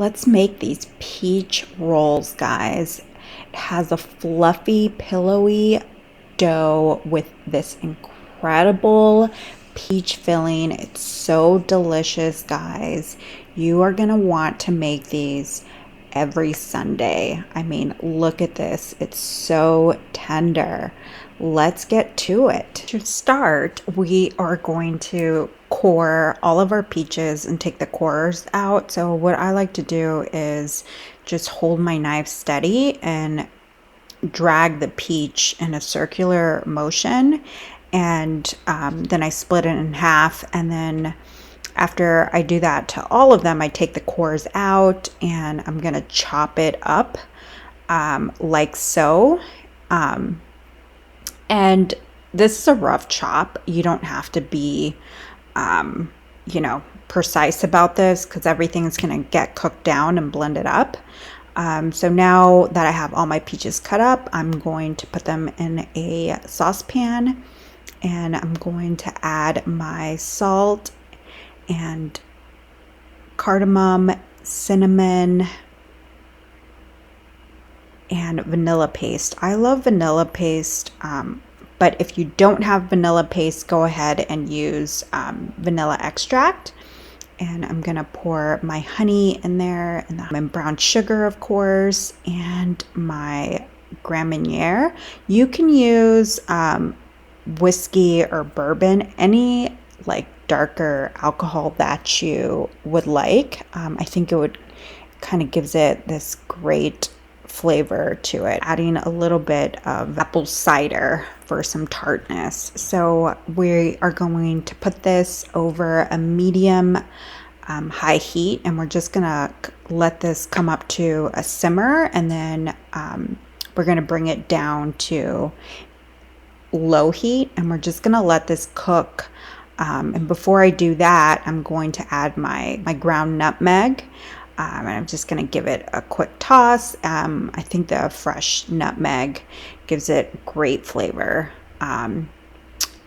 Let's make these peach rolls, guys. It has a fluffy, pillowy dough with this incredible peach filling. It's so delicious, guys. You are gonna want to make these every Sunday. I mean, look at this. It's so tender. Let's get to it. To start, we are going to core all of our peaches and take the cores out. So what I like to do is just hold my knife steady and drag the peach in a circular motion, and then I split it in half, and then after I do that to all of them, I take the cores out and I'm gonna chop it up like so. And this is a rough chop. You don't have to be, precise about this because everything's gonna get cooked down and blended up. So now that I have all my peaches cut up, I'm going to put them in a saucepan, and I'm going to add my salt and cardamom, cinnamon, and vanilla paste. I love vanilla paste, but if you don't have vanilla paste, go ahead and use vanilla extract. And I'm gonna pour my honey in there, and the brown sugar, of course, and my Grand Marnier. You can use whiskey or bourbon, any like darker alcohol that you would like. I think it would kind of gives it this great flavor to it, adding a little bit of apple cider for some tartness. So we are going to put this over a medium high heat, and we're just gonna let this come up to a simmer, and then we're gonna bring it down to low heat, and we're just gonna let this cook. And before I do that, I'm going to add my ground nutmeg. And I'm just going to give it a quick toss. I think the fresh nutmeg gives it great flavor.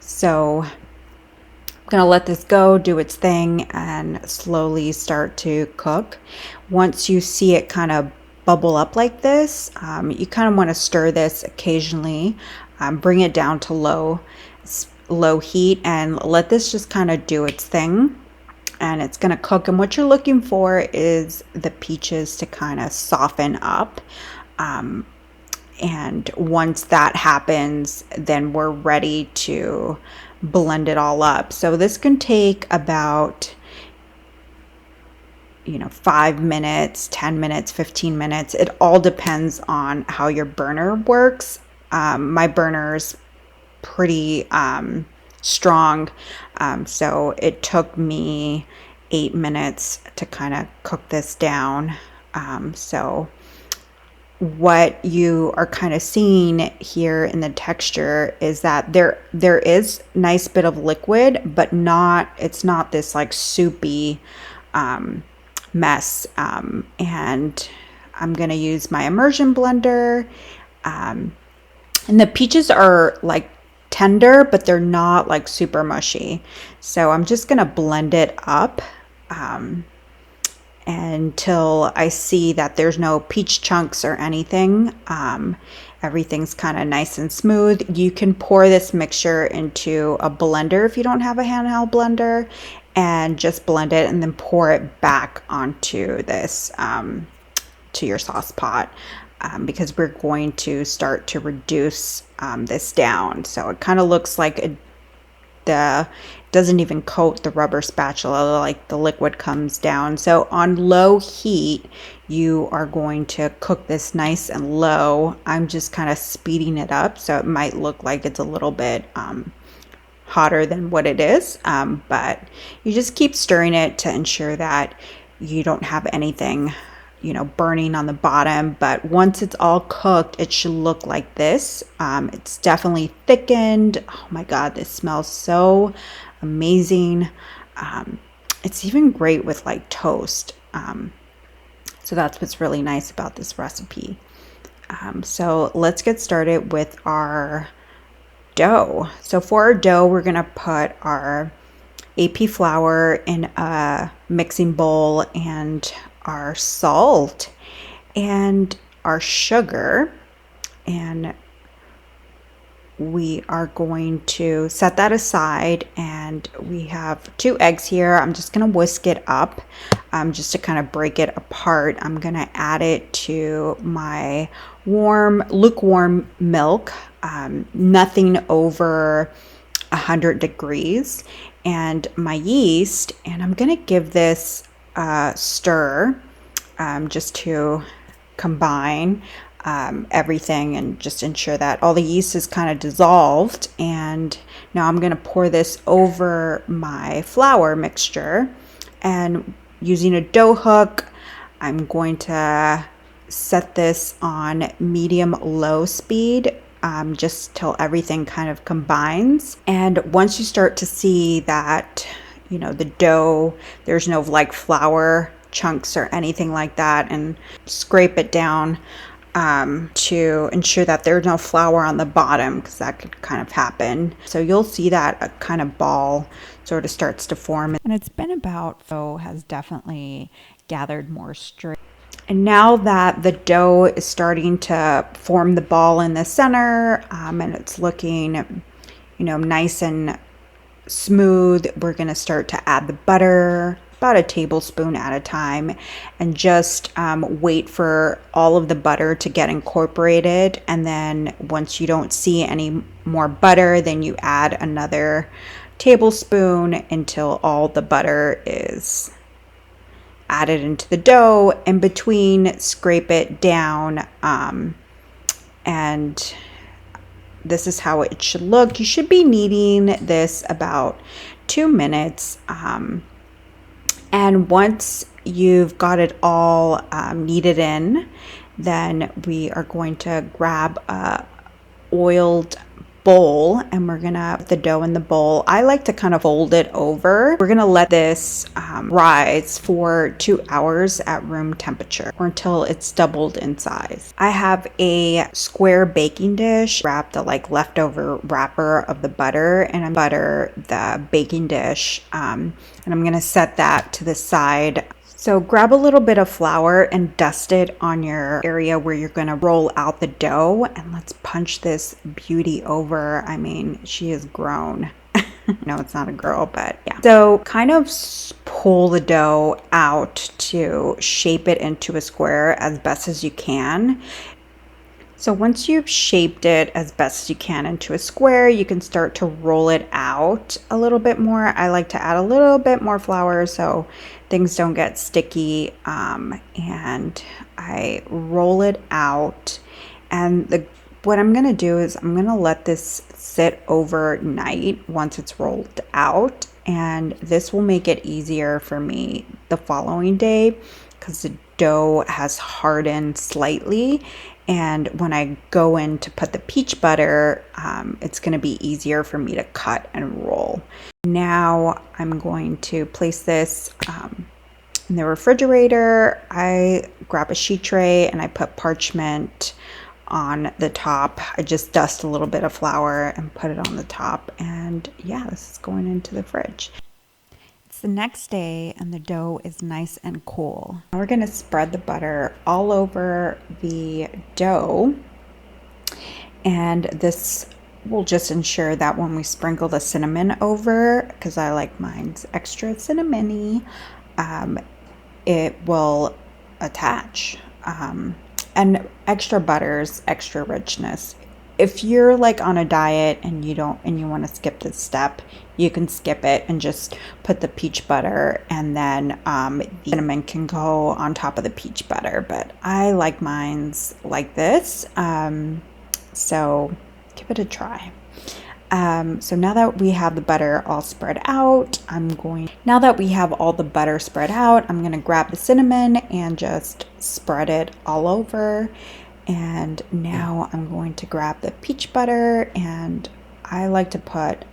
So I'm going to let this go, do its thing, and slowly start to cook. Once you see it kind of bubble up like this, you kind of want to stir this occasionally. Bring it down to low heat and let this just kind of do its thing. And it's going to cook, and what you're looking for is the peaches to kind of soften up, and once that happens, then we're ready to blend it all up. So this can take about 5 minutes, 10 minutes, 15 minutes. It all depends on how your burner works. My burner's pretty strong, so it took me 8 minutes to kind of cook this down. So what you are kind of seeing here in the texture is that there is nice bit of liquid, but it's not this like soupy mess. And I'm gonna use my immersion blender, and the peaches are like tender, but they're not like super mushy. So I'm just gonna blend it up until I see that there's no peach chunks or anything. Everything's kind of nice and smooth. You can pour this mixture into a blender if you don't have a handheld blender, and just blend it and then pour it back onto this to your sauce pot. Because we're going to start to reduce this down. So it kind of looks like it doesn't even coat the rubber spatula, like the liquid comes down. So on low heat, you are going to cook this nice and low. I'm just kind of speeding it up, so it might look like it's a little bit hotter than what it is. But you just keep stirring it to ensure that you don't have anything burning on the bottom. But once it's all cooked, it should look like this. It's definitely thickened. Oh my God, this smells so amazing. It's even great with like toast. So that's what's really nice about this recipe. So let's get started with our dough. So for our dough, we're gonna put our AP flour in a mixing bowl and our salt and our sugar, and we are going to set that aside. And we have 2 eggs here. I'm just going to whisk it up just to kind of break it apart. I'm going to add it to my lukewarm milk, nothing over 100 degrees, and my yeast. And I'm going to give this a stir just to combine everything and just ensure that all the yeast is kind of dissolved. And now I'm going to pour this over my flour mixture, and using a dough hook, I'm going to set this on medium-low speed just till everything kind of combines. And once you start to see that, you know, the dough, there's no like flour chunks or anything like that, and scrape it down to ensure that there's no flour on the bottom, because that could kind of happen. So you'll see that a kind of ball sort of starts to form, and it's been about, so has definitely gathered more strength. And now that the dough is starting to form the ball in the center, and it's looking, you know, nice and smooth, we're going to start to add the butter, about a tablespoon at a time, and just wait for all of the butter to get incorporated. And then once you don't see any more butter, then you add another tablespoon until all the butter is added into the dough. In between, scrape it down, and this is how it should look. You should be kneading this about 2 minutes. And once you've got it all kneaded in, then we are going to grab a oiled bowl, and we're gonna put the dough in the bowl. I like to kind of fold it over. We're gonna let this rise for 2 hours at room temperature, or until it's doubled in size. I have a square baking dish, wrap the like leftover wrapper of the butter, and I butter the baking dish, and I'm gonna set that to the side. So grab a little bit of flour and dust it on your area where you're going to roll out the dough, and let's punch this beauty over. I mean, she is grown. No, it's not a girl, but yeah. So kind of pull the dough out to shape it into a square as best as you can. So once you've shaped it as best as you can into a square, you can start to roll it out a little bit more. I like to add a little bit more flour so things don't get sticky, and I roll it out. And what I'm gonna do is I'm gonna let this sit overnight once it's rolled out, and this will make it easier for me the following day because the dough has hardened slightly. And when I go in to put the peach butter, it's going to be easier for me to cut and roll. Now I'm going to place this in the refrigerator. I grab a sheet tray and I put parchment on the top. I just dust a little bit of flour and put it on the top. And yeah, this is going into the fridge. It's the next day and the dough is nice and cool. Now we're going to spread the butter all over the dough, and this will just ensure that when we sprinkle the cinnamon over, because I like mine's extra cinnamony, it will attach. And extra butters, extra richness. If you're like on a diet and you want to skip this step, you can skip it and just put the peach butter, and then the cinnamon can go on top of the peach butter. But I like mine's like this, so give it a try. So now that we have the butter all spread out, now that we have all the butter spread out, I'm gonna grab the cinnamon and just spread it all over. And now I'm going to grab the peach butter, and I like to put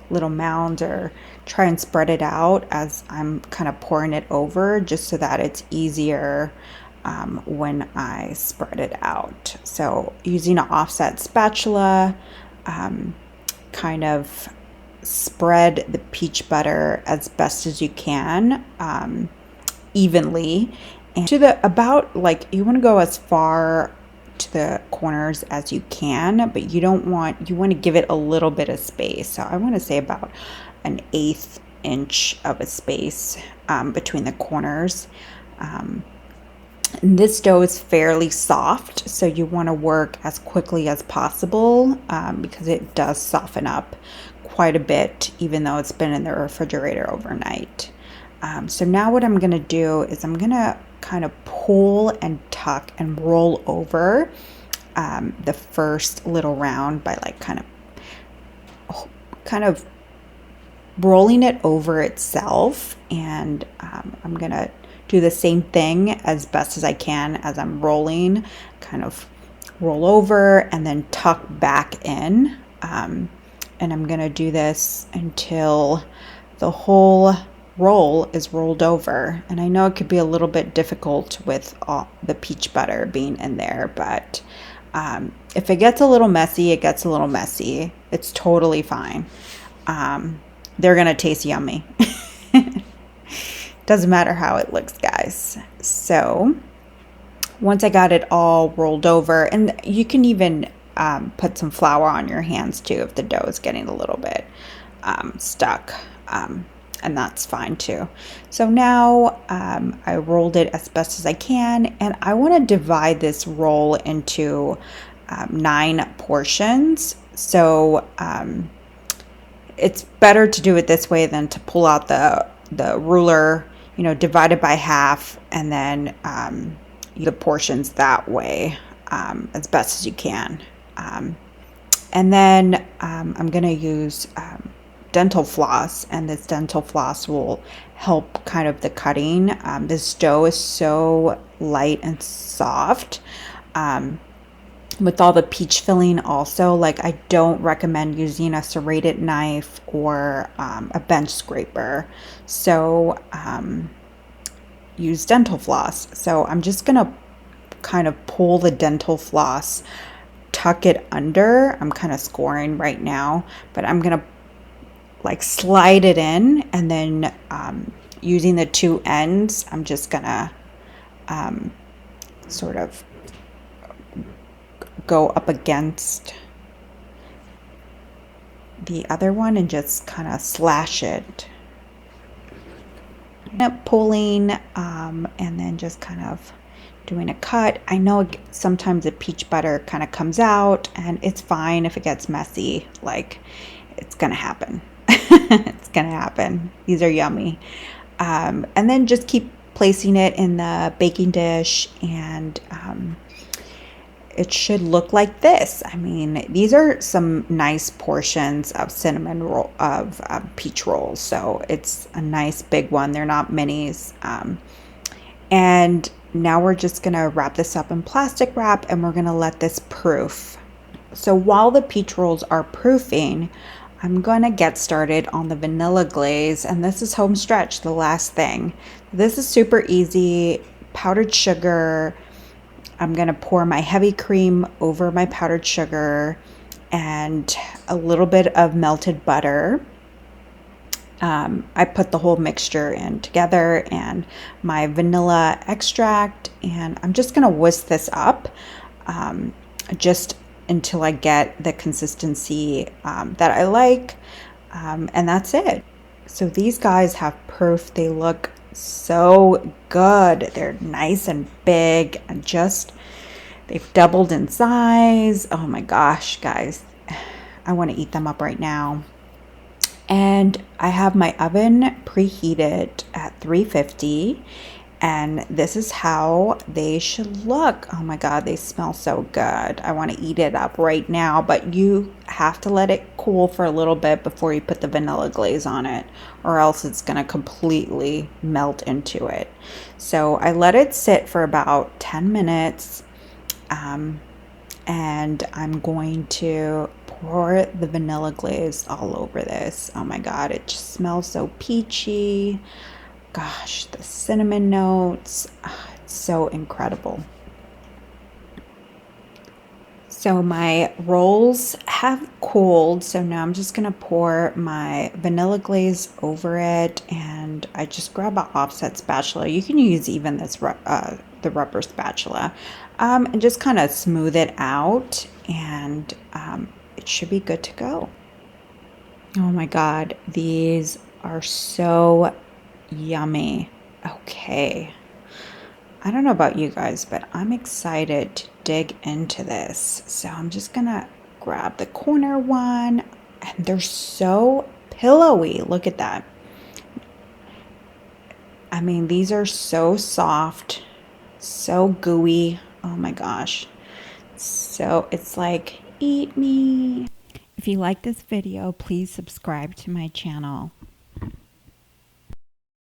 little mounds or try and spread it out as I'm kind of pouring it over, just so that it's easier when I spread it out. So using an offset spatula, kind of spread the peach butter as best as you can. evenly, and to the about, like, you want to go as far to the corners as you can, but you want to give it a little bit of space. So I want to say about an 1/8 inch of a space between the corners. And this dough is fairly soft, so you want to work as quickly as possible because it does soften up quite a bit, even though it's been in the refrigerator overnight. So now what I'm going to do is I'm going to kind of pull and tuck and roll over the first little round by like kind of rolling it over itself, and I'm going to do the same thing as best as I can as I'm rolling, kind of roll over and then tuck back in. And I'm going to do this until the whole roll is rolled over. And I know it could be a little bit difficult with all the peach butter being in there, but if it gets a little messy, it gets a little messy. It's totally fine. They're going to taste yummy. Doesn't matter how it looks, guys. So once I got it all rolled over, and you can even put some flour on your hands too if the dough is getting a little bit stuck, and that's fine too. So now I rolled it as best as I can, and I want to divide this roll into 9 portions. So it's better to do it this way than to pull out the ruler, divide it by half, and then the portions that way as best as you can. And then I'm going to use dental floss, and this dental floss will help kind of the cutting. This dough is so light and soft. With all the peach filling also, like, I don't recommend using a serrated knife or a bench scraper. So use dental floss. So I'm just gonna kind of pull the dental floss, tuck it under. I'm kind of scoring right now, but I'm gonna like slide it in, and then using the 2 ends, I'm just gonna sort of go up against the other one and just kind of slash it. End up pulling and then just kind of doing a cut. I know sometimes the peach butter kind of comes out, and it's fine if it gets messy. Like, it's gonna happen. It's gonna happen. These are yummy. And then just keep placing it in the baking dish, and it should look like this. I mean, these are some nice portions of cinnamon roll of peach rolls, so it's a nice big one. They're not minis. And now we're just gonna wrap this up in plastic wrap, and we're gonna let this proof. So while the peach rolls are proofing, I'm gonna get started on the vanilla glaze, and this is home stretch, the last thing. This is super easy. Powdered sugar. I'm going to pour my heavy cream over my powdered sugar and a little bit of melted butter. I put the whole mixture in together, and my vanilla extract, and I'm just going to whisk this up just until I get the consistency that I like, and that's it. So these guys have proof. They look so good. They're nice and big, and they've doubled in size. Oh my gosh, guys, I want to eat them up right now. And I have my oven preheated at 350, and this is how they should look. Oh my god, they smell so good. I want to eat it up right now, but you have to let it cool for a little bit before you put the vanilla glaze on it, or else it's going to completely melt into it. So I let it sit for about 10 minutes, and I'm going to pour the vanilla glaze all over this. Oh my god, it just smells so peachy. Gosh, the cinnamon notes, it's so incredible. So my rolls have cooled, so now I'm just gonna pour my vanilla glaze over it, and I just grab an offset spatula. You can use even this the rubber spatula, and just kind of smooth it out, and it should be good to go. Oh my God, these are so yummy. Okay. I don't know about you guys, but I'm excited to dig into this. So I'm just gonna grab the corner one, and they're so pillowy. Look at that. I mean, these are so soft, so gooey. Oh my gosh. So it's like, eat me. If you like this video, please subscribe to my channel.